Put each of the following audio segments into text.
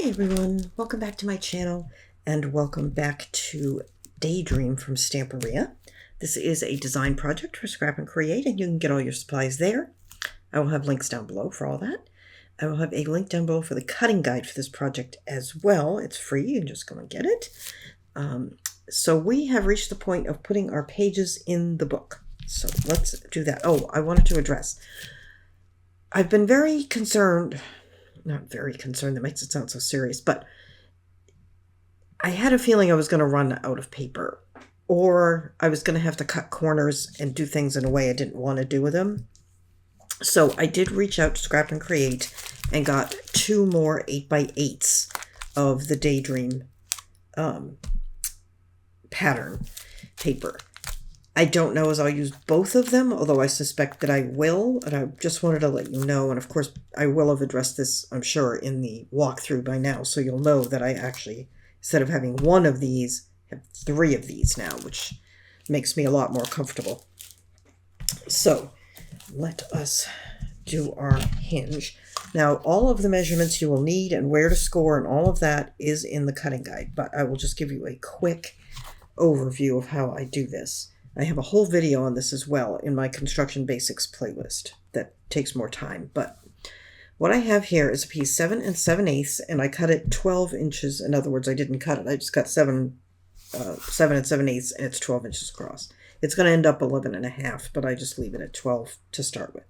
Hi everyone, welcome back to my channel and welcome back to Daydream from Stamperia. This is a design project for Scrap and Create and you can get all your supplies there. I will have links down below for all that. I will have a link down below for the cutting guide for this project as well. It's free, you can just go and get it. So we have reached the point of putting our pages in the book. So let's do that. Oh, I wanted to address. I've been very concerned. Not very concerned, that makes it sound so serious, but I had a feeling I was going to run out of paper, or I was going to have to cut corners and do things in a way I didn't want to do with them. So I did reach out to Scrap and Create and got 2 more 8x8s of the Daydream pattern paper. I don't know as I'll use both of them, although I suspect that I will, and I just wanted to let you know, and of course I will have addressed this, I'm sure, in the walkthrough by now, so you'll know that I actually, instead of having 1 of these, have 3 of these now, which makes me a lot more comfortable. So, let us do our hinge. Now, all of the measurements you will need and where to score and all of that is in the cutting guide, but I will just give you a quick overview of how I do this. I have a whole video on this as well in my Construction Basics playlist that takes more time. But what I have here is a piece 7 7/8, and I cut it 12 inches. In other words, I didn't cut it. I just cut 7 7/8, and it's 12 inches across. It's going to end up 11.5, but I just leave it at 12 to start with.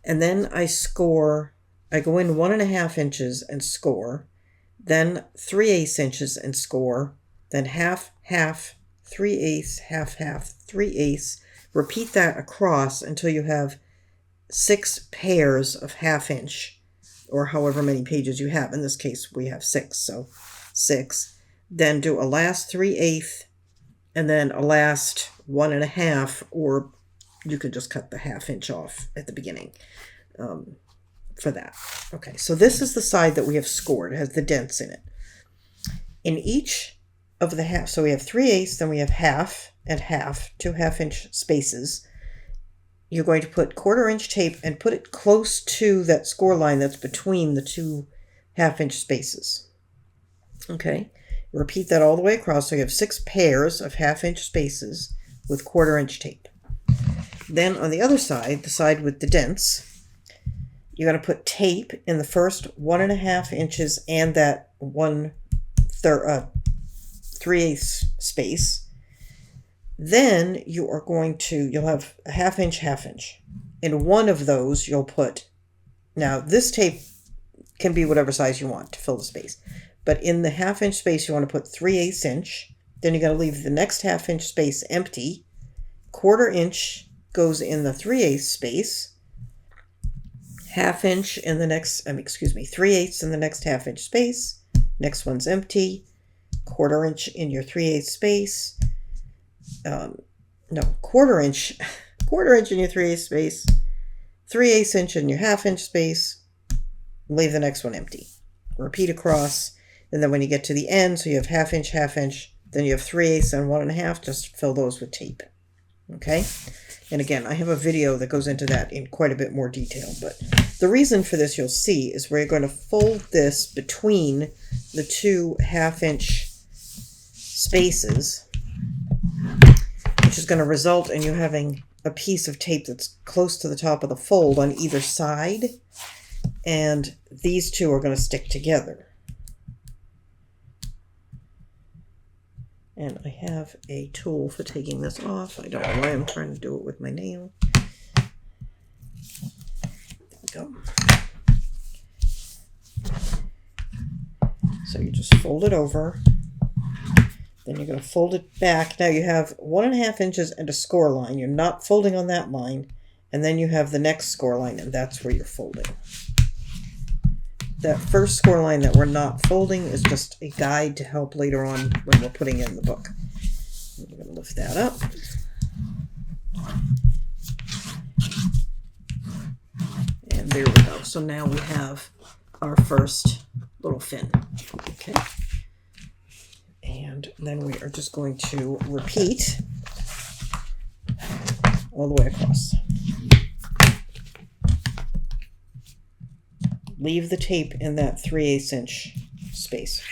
And then I score. I go in 1.5 inches and score, then 3/8 inches and score, then half, 3/8, half, 3/8. Repeat that across until you have 6 pairs of 1/2 inch, or however many pages you have. In this case, we have 6, so 6. Then do a last 3/8, and then a last 1.5, or you could just cut the 1/2 inch off at the beginning for that. Okay, so this is the side that we have scored. It has the dents in it. In each of the half, so we have 3/8, then we have half and half, 2 1/2 inch spaces. You're going to put 1/4 inch tape and put it close to that score line that's between the 2 1/2 inch spaces. Okay, repeat that all the way across, so you have 6 pairs of 1/2 inch spaces with 1/4 inch tape. Then on the other side, the side with the dents, you're going to put tape in the first 1.5 inches and that 3/8 space. Then you are going to, you'll have a 1/2 inch, 1/2 inch. In one of those, you'll put, now this tape can be whatever size you want to fill the space. But in the 1/2 inch space, you want to put 3/8 inch. Then you're going to leave the next 1/2 inch space empty. 1/4 inch goes in the 3/8 space. 1/2 inch in the next, 3/8 in the next 1/2 inch space. Next one's empty. 1/4 inch in your 3/8 space. 1/4 inch, 1/4 inch in your 3/8 space. 3/8 inch in your 1/2 inch space. Leave the next one empty. Repeat across, and then when you get to the end, so you have 1/2 inch, 1/2 inch, then you have 3/8 and 1.5. Just fill those with tape. Okay. And again, I have a video that goes into that in quite a bit more detail, but the reason for this you'll see is where you're going to fold this between the 2 1/2 inch spaces, which is going to result in you having a piece of tape that's close to the top of the fold on either side, and these two are going to stick together. And I have a tool for taking this off. I don't know why I'm trying to do it with my nail. There we go. So you just fold it over. Then you're going to fold it back. Now you have 1.5 inches and a score line. You're not folding on that line. And then you have the next score line, and that's where you're folding. That first score line that we're not folding is just a guide to help later on when we're putting in the book. We're going to lift that up. And there we go. So now we have our first little fin. Okay. And then we are just going to repeat all the way across. leave the tape in that 3/8 inch space.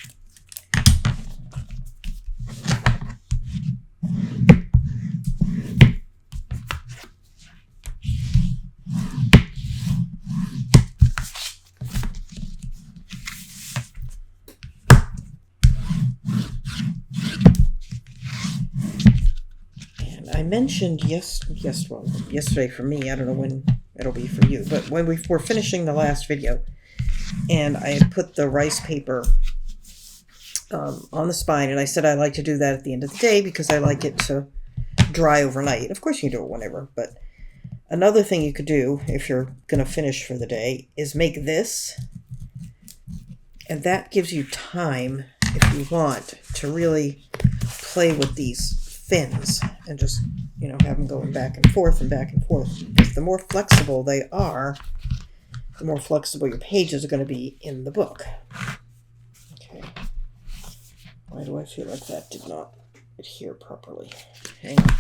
I mentioned yesterday for me, I don't know when it'll be for you, but when we were finishing the last video, and I had put the rice paper on the spine, and I said I like to do that at the end of the day because I like it to dry overnight. Of course you can do it whenever, but another thing you could do if you're going to finish for the day is make this, and that gives you time, if you want, to really play with these fins and just, have them going back and forth and back and forth. Because the more flexible they are, the more flexible your pages are going to be in the book. Okay. Why do I feel like that did not adhere properly? Hang on.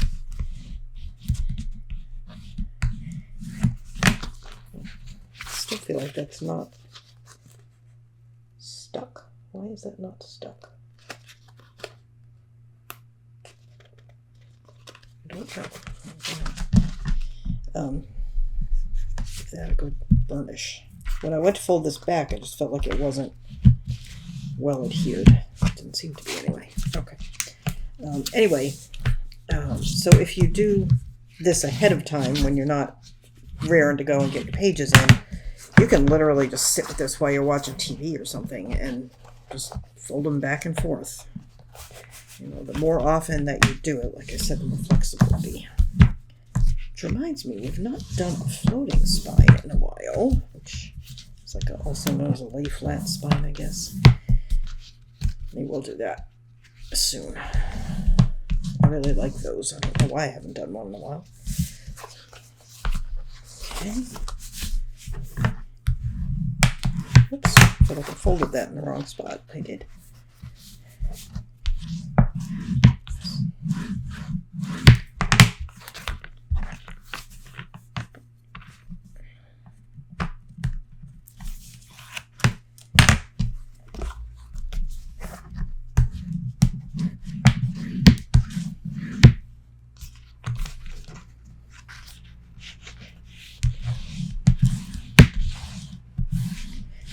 Still feel like that's not stuck. Why is that not stuck? I don't know. Give that a good burnish. When I went to fold this back, I just felt like it wasn't well adhered. It didn't seem to be anyway. Okay. So if you do this ahead of time when you're not raring to go and get your pages in, you can literally just sit with this while you're watching TV or something and just fold them back and forth. The more often that you do it, like I said, the more flexible it'll be. Which reminds me, we've not done a floating spine in a while, which is also known as a lay flat spine, I guess. Maybe we'll do that soon. I really like those. I don't know why I haven't done one in a while. Okay. Oops, I feel like I folded that in the wrong spot. I did.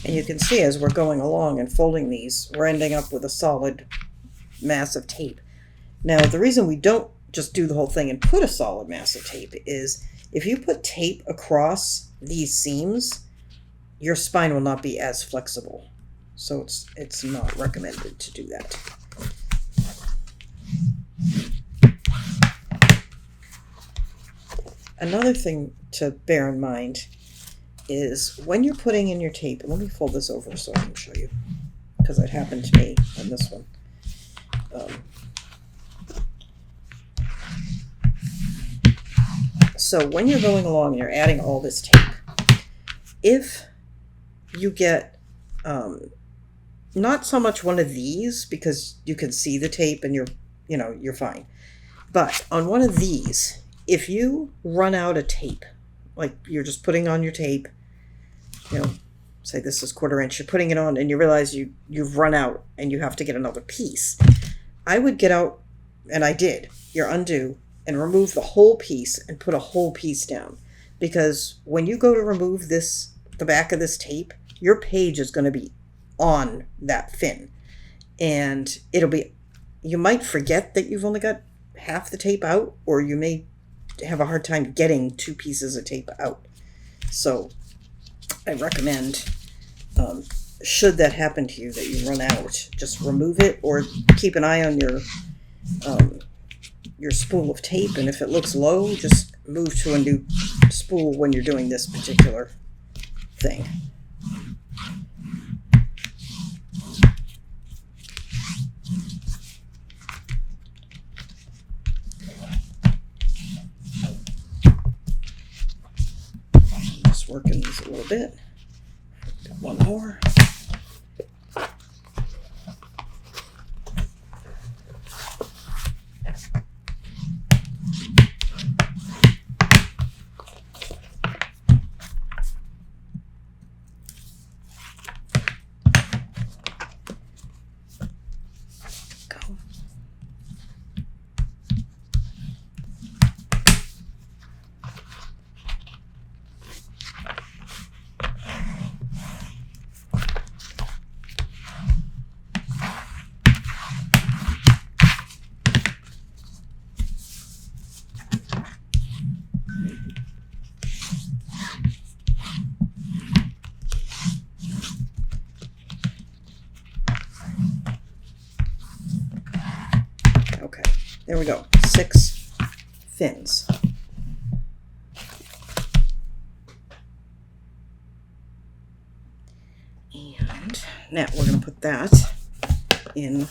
And you can see as we're going along and folding these, we're ending up with a solid mass of tape. Now, the reason we don't just do the whole thing and put a solid mass of tape is if you put tape across these seams, your spine will not be as flexible. So it's not recommended to do that. Another thing to bear in mind is when you're putting in your tape, let me fold this over so I can show you, because it happened to me on this one. So when you're going along and you're adding all this tape, if you get not so much one of these, because you can see the tape and you're fine, but on one of these, if you run out of tape, like you're just putting on your tape, say this is 1/4 inch, you're putting it on and you realize you've run out and you have to get another piece, I would get out, and I did, your undo, and remove the whole piece and put a whole piece down. Because when you go to remove the back of this tape, your page is going to be on that fin. And you might forget that you've only got half the tape out, or you may have a hard time getting 2 pieces of tape out. So I recommend, should that happen to you, that you run out, just remove it, or keep an eye on your spool of tape, and if it looks low, just move to a new spool when you're doing this particular thing. Just working these a little bit. Got one more. There we go. 6 fins. And now we're going to put that in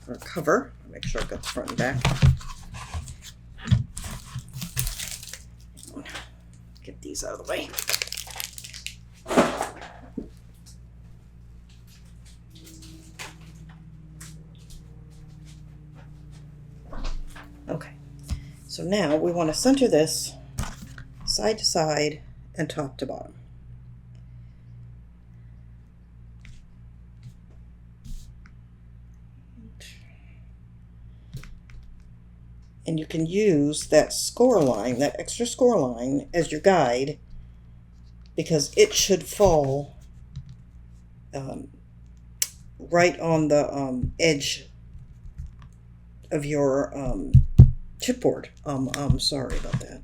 our cover. Make sure I've got the front and back. Get these out of the way. Okay, so now we want to center this side to side and top to bottom. And you can use that score line, that extra score line, as your guide, because it should fall right on the edge of your chipboard. I'm sorry about that.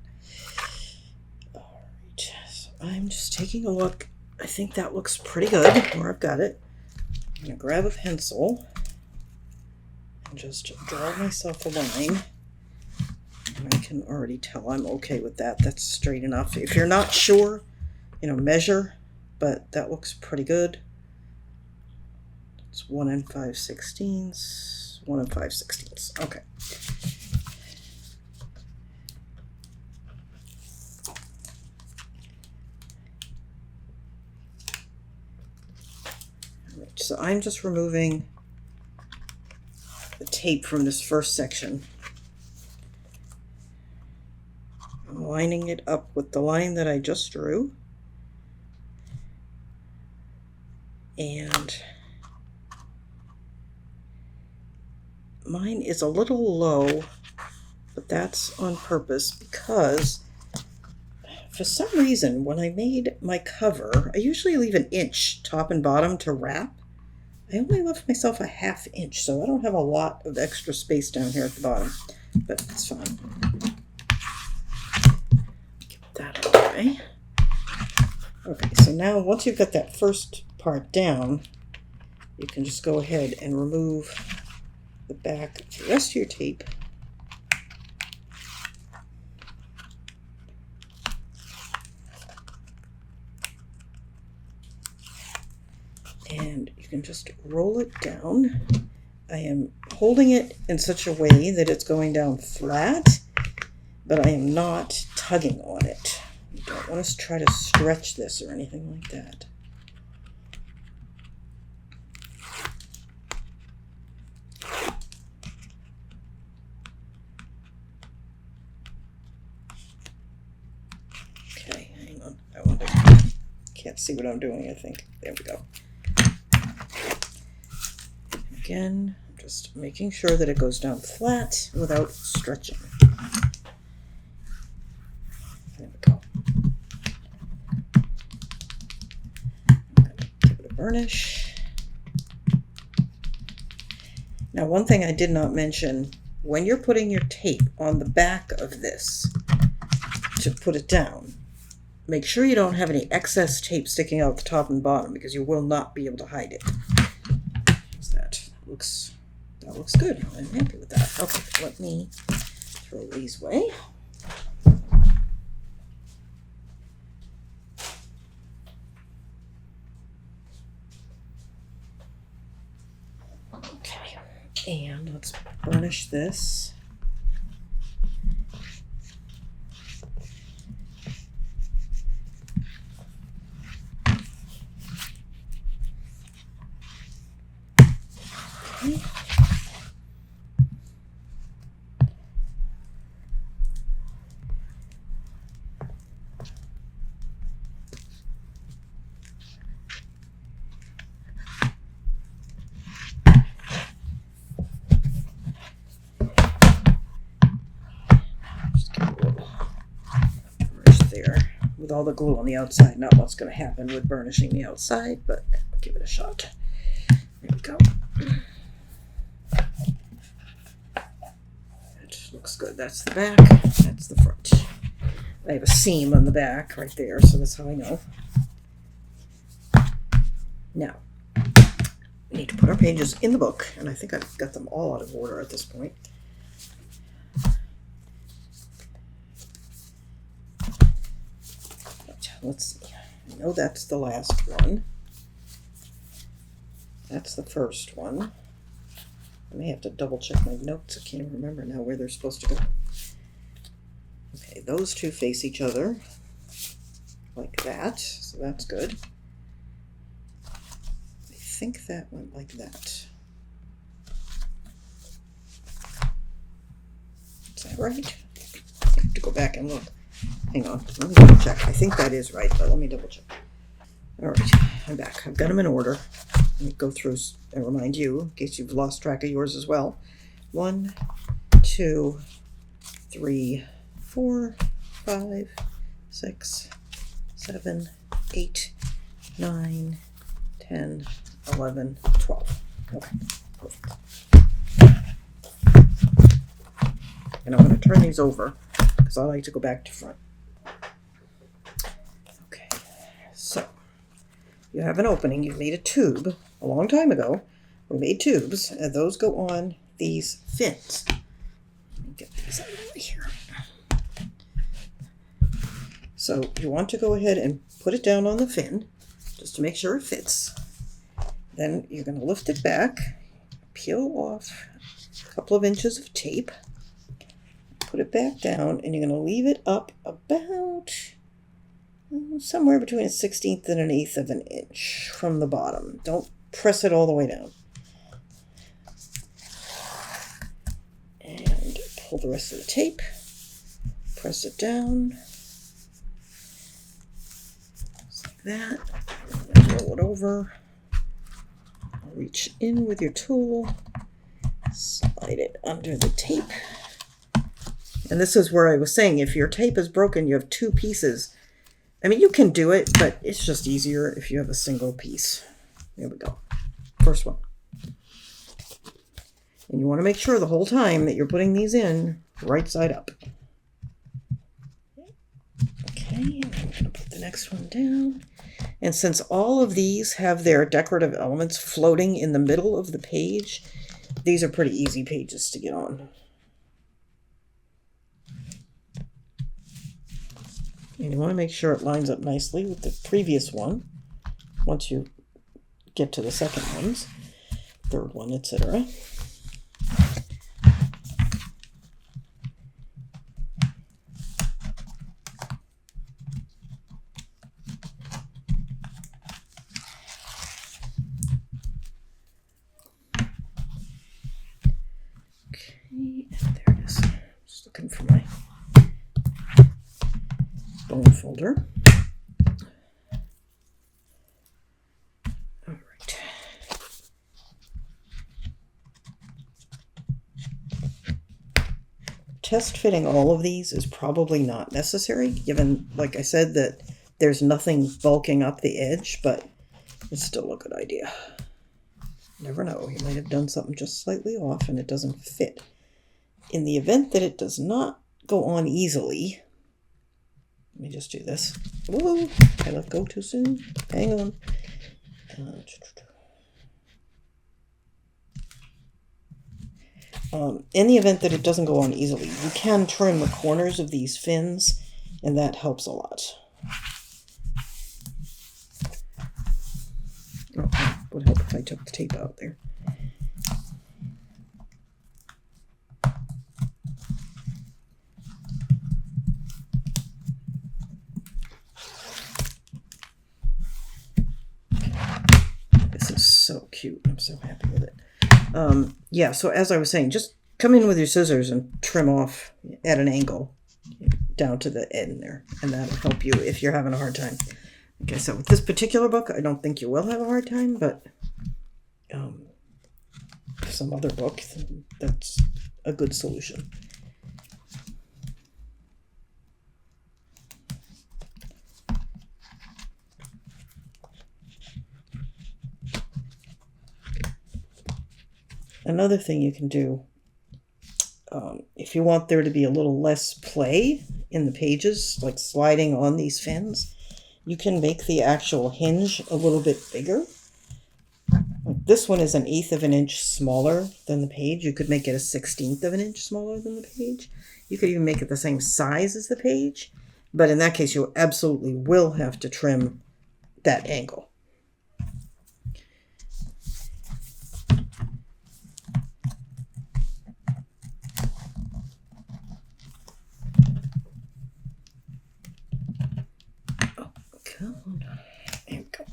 All right, so I'm just taking a look. I think that looks pretty good where I've got it. I'm going to grab a pencil and just draw myself a line. I can already tell I'm okay with that. That's straight enough. If you're not sure, measure, but that looks pretty good. It's 1 5/16, 1 5/16. Okay. All right, so I'm just removing the tape from this first section. I'm lining it up with the line that I just drew. And mine is a little low, but that's on purpose because for some reason when I made my cover, I usually leave an inch top and bottom to wrap. I only left myself a 1/2 inch, so I don't have a lot of extra space down here at the bottom, but it's fine. That away. Okay, so now once you've got that first part down, you can just go ahead and remove the back of the rest of your tape. And you can just roll it down. I am holding it in such a way that it's going down flat, but I am not tugging on it. You don't want to try to stretch this or anything like that. Okay, hang on. Can't see what I'm doing, I think. There we go. Again, just making sure that it goes down flat without stretching. There we go. Give it a burnish. Now, one thing I did not mention, when you're putting your tape on the back of this to put it down, make sure you don't have any excess tape sticking out the top and bottom because you will not be able to hide it. That looks good. I'm happy with that. Okay, let me throw these away. Okay, and let's burnish this. Okay. With all the glue on the outside, not what's going to happen with burnishing the outside, but give it a shot. There we go. It looks good. That's the back, that's the front. I have a seam on the back right there, so that's how I know. Now, we need to put our pages in the book, and I think I've got them all out of order at this point. let's see. I know that's the last one. That's the first one. I may have to double check my notes. I can't remember now where they're supposed to go. Okay, those two face each other like that, so that's good. I think that went like that. Is that right? I have to go back and look. Hang on, let me double check. I think that is right, but let me double check. All right, I'm back. I've got them in order. Let me go through and remind you, in case you've lost track of yours as well. 1, 2, 3, 4, 5, 6, 7, 8, 9, 10, 11, 12. Okay, perfect. And I'm going to turn these over because I like to go back to front. Okay, so you have an opening. You've made a tube. A long time ago, we made tubes, and those go on these fins. Let me get these out of here. So you want to go ahead and put it down on the fin, just to make sure it fits. Then you're going to lift it back, peel off a couple of inches of tape, put it back down, and you're going to leave it up about somewhere between a 1/16 and an 1/8 of an inch from the bottom. Don't press it all the way down. And pull the rest of the tape, press it down, just like that, and roll it over. Reach in with your tool, slide it under the tape. And this is where I was saying, if your tape is broken, you have two pieces. I mean, you can do it, but it's just easier if you have a single piece. There we go. First one. And you want to make sure the whole time that you're putting these in right side up. Okay, and I'm going to put the next one down. And since all of these have their decorative elements floating in the middle of the page, these are pretty easy pages to get on. And you want to make sure it lines up nicely with the previous one once you get to the second ones, third one, etc. Okay, there it is. Just looking for my bone folder. All right. Test fitting all of these is probably not necessary, given, like I said, that there's nothing bulking up the edge, but it's still a good idea. Never know, you might have done something just slightly off and it doesn't fit. In the event that it does not go on easily, let me just do this. Whoa, I let go too soon. Hang on. In the event that it doesn't go on easily, you can trim the corners of these fins, and that helps a lot. Oh, it would help if I took the tape out there. This is so cute. I'm so happy with it. Yeah, so as I was saying, just come in with your scissors and trim off at an angle down to the end there, and that'll help you if you're having a hard time. Okay, so with this particular book, I don't think you will have a hard time, but some other book, that's a good solution. Another thing you can do, if you want there to be a little less play in the pages, like sliding on these fins, you can make the actual hinge a little bit bigger. This one is an 1/8 of an inch smaller than the page. You could make it a 1/16 of an inch smaller than the page. You could even make it the same size as the page But in that case, you absolutely will have to trim that angle. Oh, come on. There we go.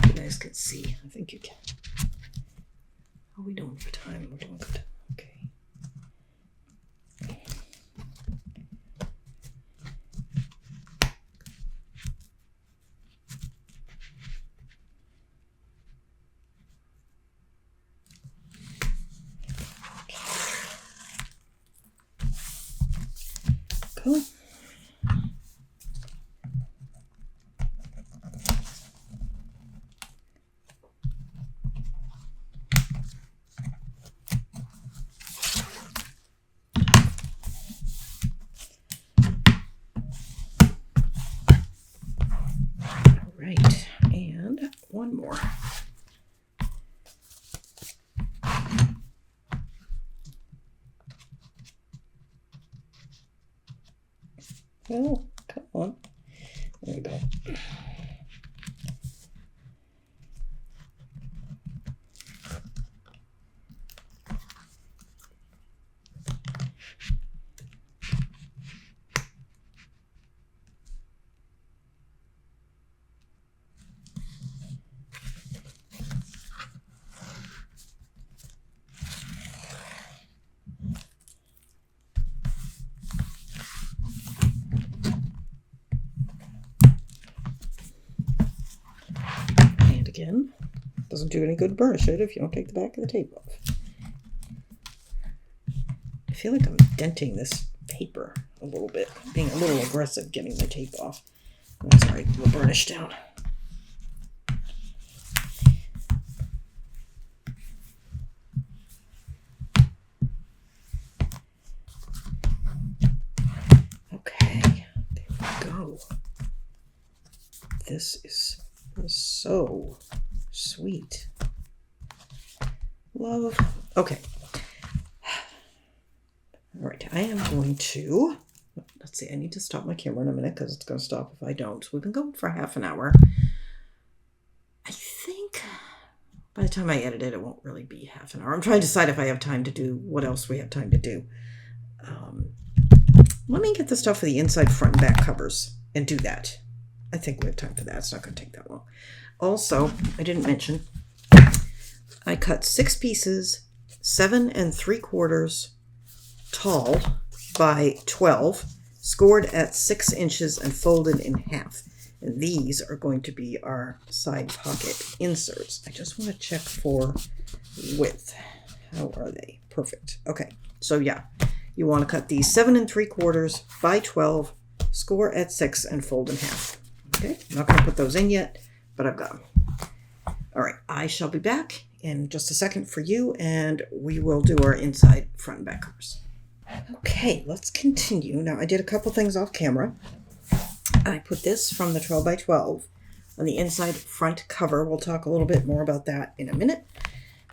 You guys can see. I think you can. How are we doing for time? We're doing good. Okay. Cool. Right, and one more. Oh, come on. There we go. And again, doesn't do any good to burnish it if you don't take the back of the tape off. I feel like I'm denting this paper a little bit, being a little aggressive getting the tape off. That's all right, we'll burnish down. Okay, there we go. This is so sweet. Love. Okay. All right, I am going to, let's see, I need to stop my camera in a minute because it's going to stop if I don't. So we've been going for half an hour. I think by the time I edit it, it won't really be half an hour. I'm trying to decide if I have time to do what else we have time to do. Let me get the stuff for the inside, front, and back covers and do that. I think we have time for that. It's not going to take that long. Also, I didn't mention, I cut 6 pieces, 7 3/4 tall by 12, scored at 6 inches and folded in half. And these are going to be our side pocket inserts. I just want to check for width. How are they? Perfect. Okay. So yeah, you want to cut these 7 3/4 by 12, score at 6 and fold in half. Okay. I'm not going to put those in yet, but I've got them. All right. I shall be back in just a second for you, and we will do our inside, front, and back covers. Okay, let's continue. Now, I did a couple things off camera. I put this from the 12 by 12 on the inside front cover. We'll talk a little bit more about that in a minute.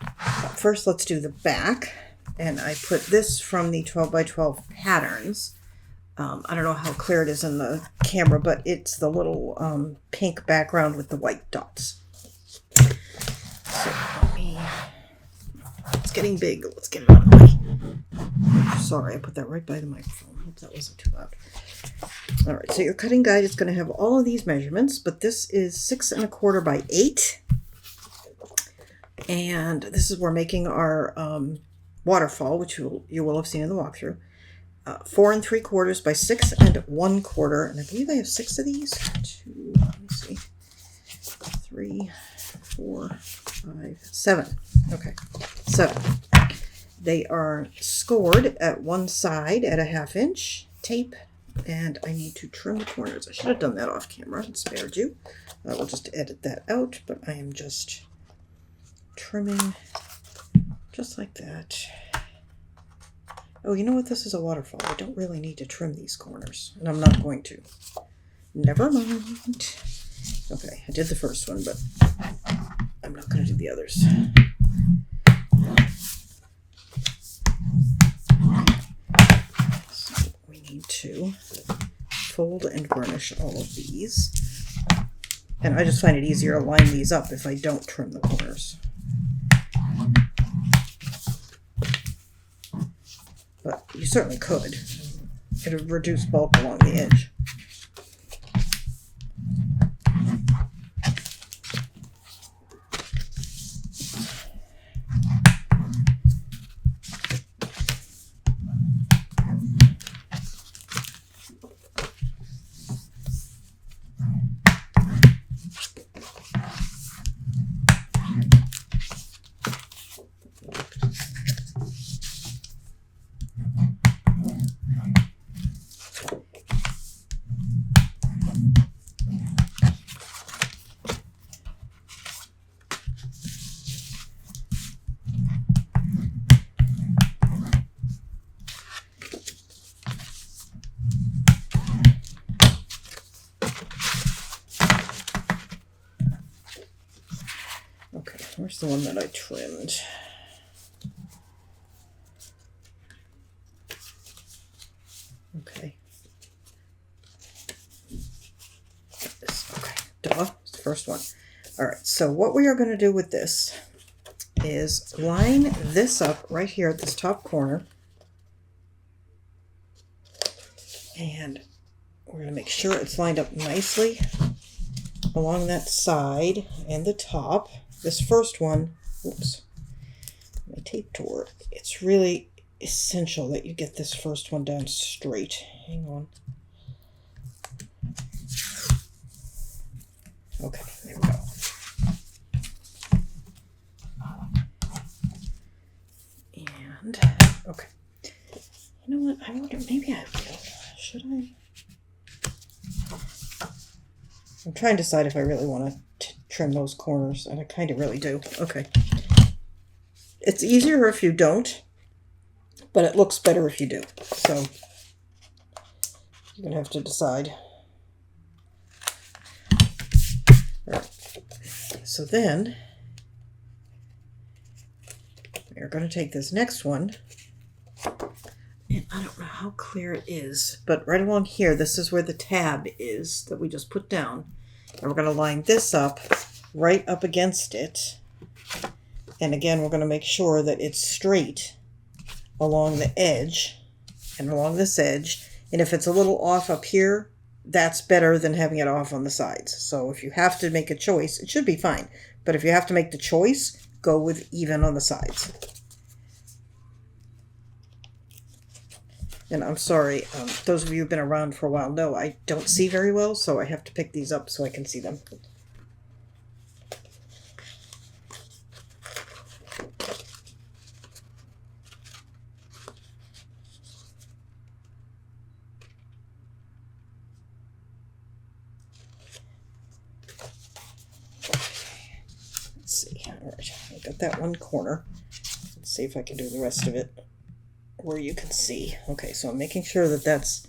But first, let's do the back. And I put this from the 12 by 12 patterns. I don't know how clear it is in the camera, but it's the little pink background with the white dots. So it's getting big. Let's get it out of the way. Sorry, I put that right by the microphone. Hope that wasn't too loud. All right, so your cutting guide is going to have all of these measurements, but this is 6 1/4 by 8. And this is we're making our waterfall, which you will have seen in the walkthrough. 4 3/4 by 6 1/4, and I believe I have 6 of these. 2, let me see, 3, 4, 5, 7. Okay, 7. They are scored at one side at a 1/2 inch tape, and I need to trim the corners. I should have done that off camera and spared you. We'll just edit that out, but I am just trimming just like that. Oh, you know what? This is a waterfall. I don't really need to trim these corners, and I'm not going to. Never mind. Okay, I did the first one, but I'm not going to do the others. So we need to fold and burnish all of these. And I just find it easier to line these up if I don't trim the corners. But you certainly could. It'll reduce bulk along the edge. Okay, where's the one that I trimmed? Okay. Okay, duh, it's the first one. All right, so what we are going to do with this is line this up right here at this top corner. And we're going to make sure it's lined up nicely along that side and the top. This first one, oops, my tape tore. It's really essential that you get this first one down straight. Hang on. Okay, there we go. And, okay. You know what? I wonder, maybe I will. Should I? I'm trying to decide if I really want to trim those corners, and I kind of really do. Okay. It's easier if you don't, but it looks better if you do. So you're going to have to decide. All right. So then we're going to take this next one. And I don't know how clear it is, but right along here, this is where the tab is that we just put down. And we're going to line this up right up against it. And again, we're going to make sure that it's straight along the edge and along this edge. And if it's a little off up here, that's better than having it off on the sides. So if you have to make a choice, it should be fine. But if you have to make the choice, go with even on the sides. And I'm sorry, those of you who've been around for a while know I don't see very well, so I have to pick these up so I can see them. Let's see. All right, I got that one corner. Let's see if I can do the rest of it where you can see. Okay, so I'm making sure that that's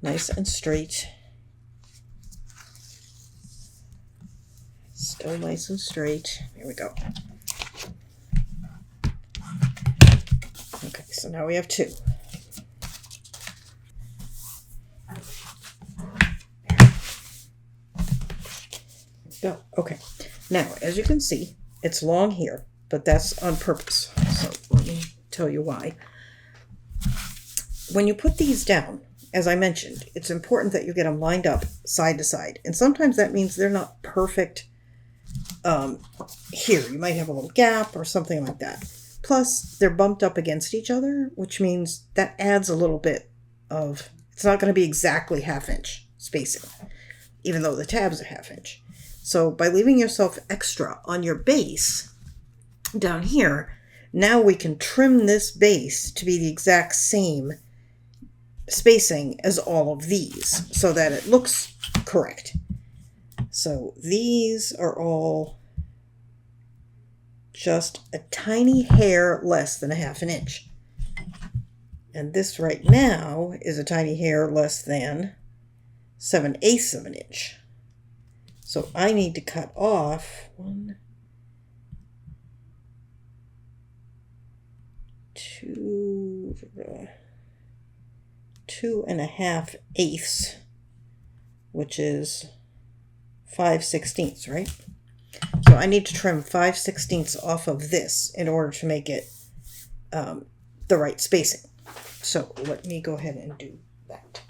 nice and straight. Still nice and straight. There we go. Okay, so now we have two. Go. Okay. Now, as you can see, it's long here, but that's on purpose. So let me tell you why. When you put these down, as I mentioned, it's important that you get them lined up side to side. And sometimes that means they're not perfect here. You might have a little gap or something like that. Plus, they're bumped up against each other, which means that adds a little bit of, it's not going to be exactly 1/2 inch spacing, even though the tab's a 1/2 inch. So by leaving yourself extra on your base down here, now we can trim this base to be the exact same spacing as all of these so that it looks correct. So these are all just a tiny hair less than 1/2 inch. And this right now is a tiny hair less than 7/8 of an inch. So I need to cut off 1, 2, 2.5/8, which is 5/16, right? So I need to trim 5/16 off of this in order to make it the right spacing. So let me go ahead and do that.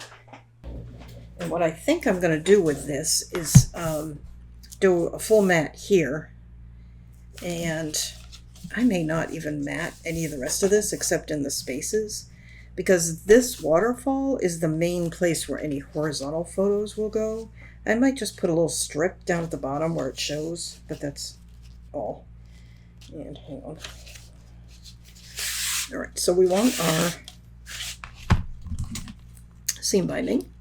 And what I think I'm going to do with this is do a full mat here. And I may not even mat any of the rest of this except in the spaces, because this waterfall is the main place where any horizontal photos will go. I might just put a little strip down at the bottom where it shows, but that's all. And hang on. All right, so we want our seam binding.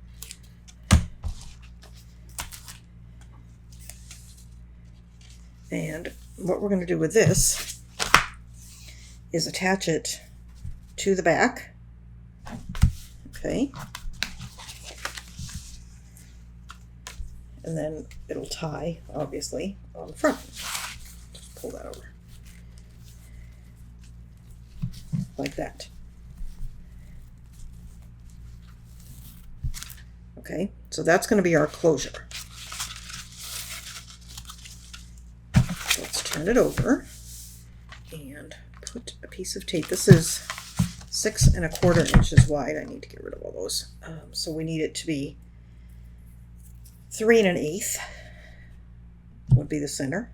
And what we're going to do with this is attach it to the back. Okay. And then it'll tie, obviously, on the front. Just pull that over. Like that. Okay, so that's going to be our closure. Let's turn it over and put a piece of tape. This is 6 1/4 inches wide. I need to get rid of all those. So we need it to be 3 1/8 would be the center.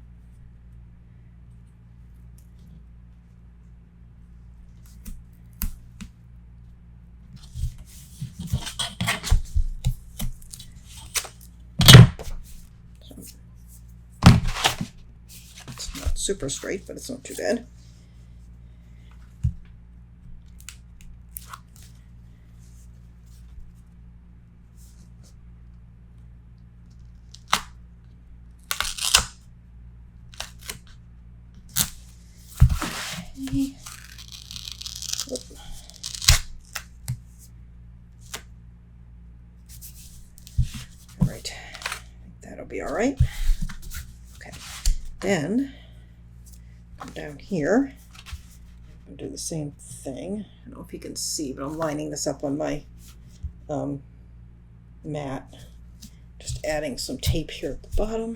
It's not super straight, but it's not too bad. All right, I think that'll be all right. Okay, then come down here and do the same thing. I don't know if you can see, but I'm lining this up on my mat. Just adding some tape here at the bottom.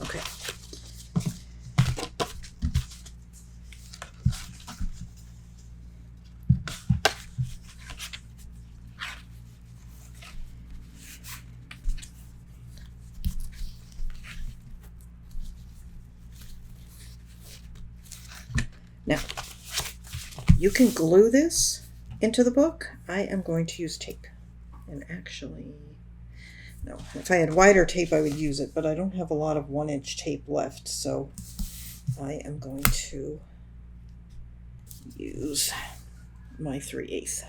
Okay. Now, you can glue this into the book. I am going to use tape. And actually, no, if I had wider tape, I would use it, but I don't have a lot of 1-inch tape left, so I am going to use my 3/8.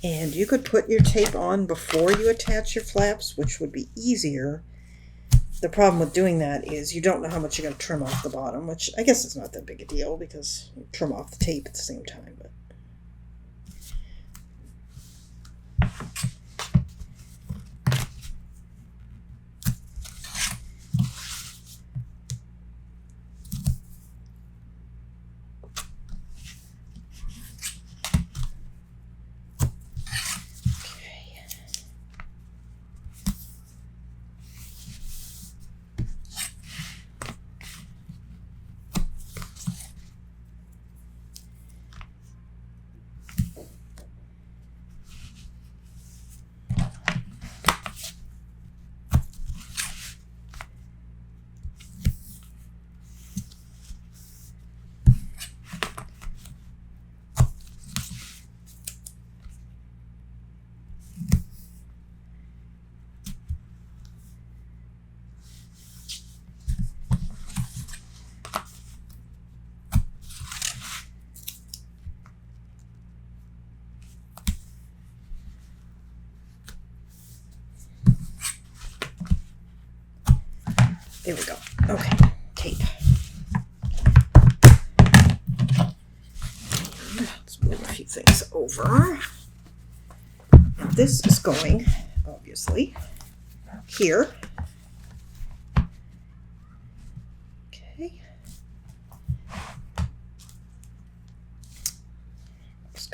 And you could put your tape on before you attach your flaps, which would be easier. The problem with doing that is you don't know how much you're going to trim off the bottom, which I guess is not that big a deal because you trim off the tape at the same time. But There we go. Okay, tape. Let's move a few things over. And this is going, obviously, here. Okay.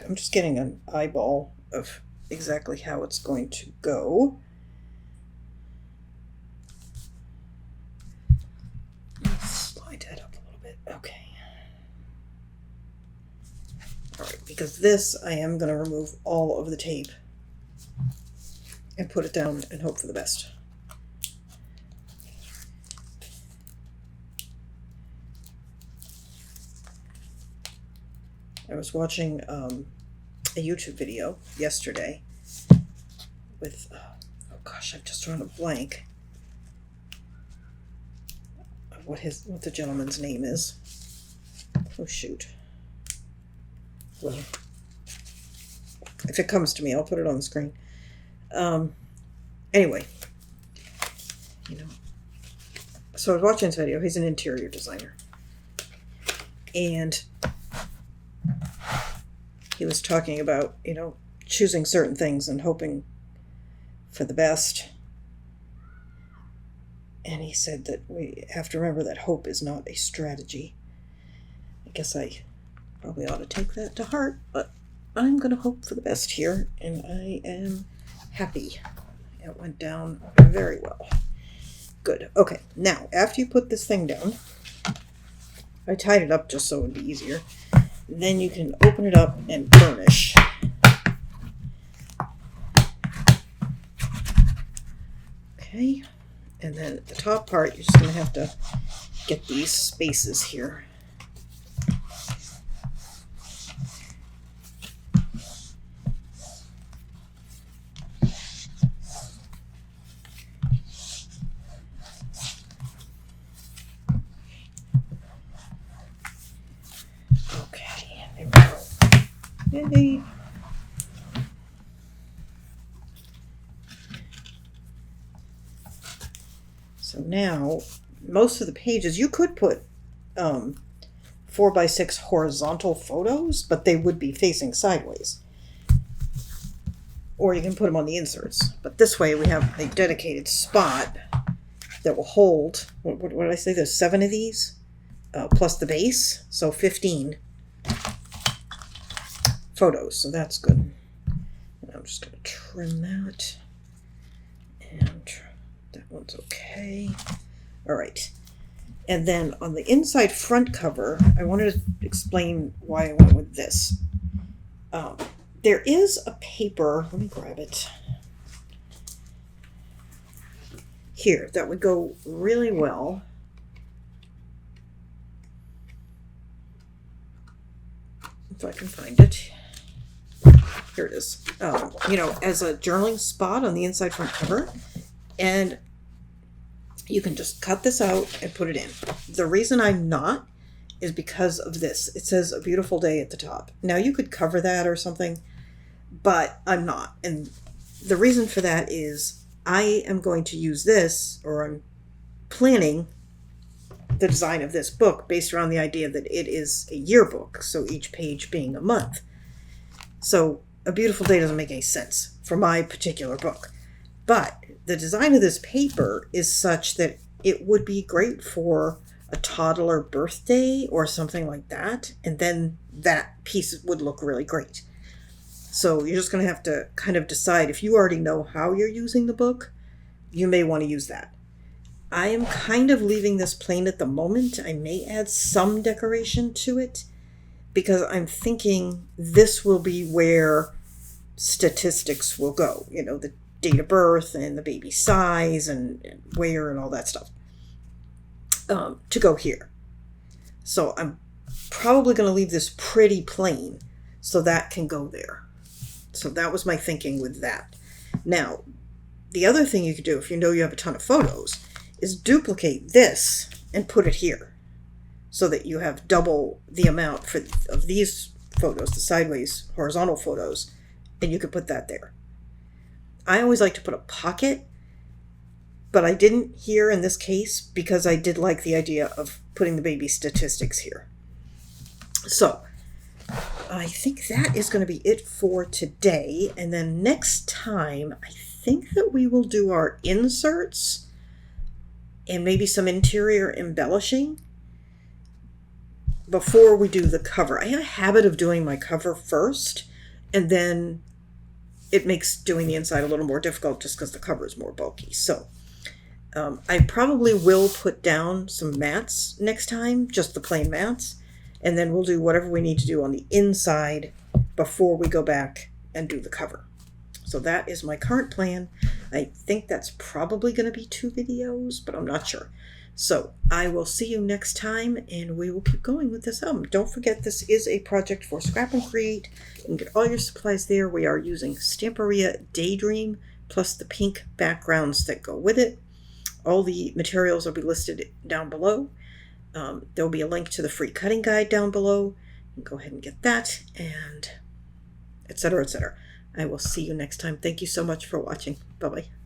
I'm just getting an eyeball of exactly how it's going to go. Slide that up a little bit. Okay. All right, because this, I am going to remove all of the tape and put it down and hope for the best. I was watching a YouTube video yesterday with, oh gosh, I've just drawn a blank of what the gentleman's name is. Oh shoot. Well, if it comes to me, I'll put it on the screen. Anyway, so I was watching this video. He's an interior designer. And he was talking about, choosing certain things and hoping for the best. And he said that we have to remember that hope is not a strategy. I guess I probably ought to take that to heart, but I'm going to hope for the best here, and I am happy. It went down very well. Good. Okay, now, after you put this thing down, I tied it up just so it would be easier. Then you can open it up and burnish. Okay, and then at the top part, you're just going to have to get these spaces here. Yay. So now, most of the pages, you could put 4x6 horizontal photos, but they would be facing sideways. Or you can put them on the inserts. But this way we have a dedicated spot that will hold, what did I say, there's 7 of these, plus the base, so 15 photos, so that's good. And I'm just going to trim that, and that one's okay. All right, and then on the inside front cover, I wanted to explain why I went with this. There is a paper, let me grab it, here that would go really well. If I can find it. Here it is. As a journaling spot on the inside front cover. And you can just cut this out and put it in. The reason I'm not is because of this. It says a beautiful day at the top. Now you could cover that or something, but I'm not. And the reason for that is I am going to use this, or I'm planning the design of this book based around the idea that it is a yearbook, so each page being a month. So a beautiful day doesn't make any sense for my particular book. But the design of this paper is such that it would be great for a toddler birthday or something like that, and then that piece would look really great. So you're just going to have to kind of decide, if you already know how you're using the book, you may want to use that. I am kind of leaving this plain at the moment. I may add some decoration to it because I'm thinking this will be where statistics will go. The date of birth and the baby size and where and all that stuff to go here. So I'm probably going to leave this pretty plain so that can go there. So that was my thinking with that. Now, the other thing you could do if you know you have a ton of photos is duplicate this and put it here so that you have double the amount of these photos, the sideways horizontal photos, and you could put that there. I always like to put a pocket But I didn't here in this case because I did like the idea of putting the baby statistics here. So I think that is going to be it for today. And then next time, I think that we will do our inserts and maybe some interior embellishing before we do the cover. I have a habit of doing my cover first, and then it makes doing the inside a little more difficult just because the cover is more bulky. So I probably will put down some mats next time, just the plain mats, and then we'll do whatever we need to do on the inside before we go back and do the cover. So that is my current plan. I think that's probably going to be 2 videos, but I'm not sure. So I will see you next time, and we will keep going with this album. Don't forget, this is a project for Scrap and Create. You can get all your supplies there. We are using Stamperia Daydream, plus the pink backgrounds that go with it. All the materials will be listed down below. There will be a link to the free cutting guide down below. You can go ahead and get that, and etc., etc. I will see you next time. Thank you so much for watching. Bye-bye.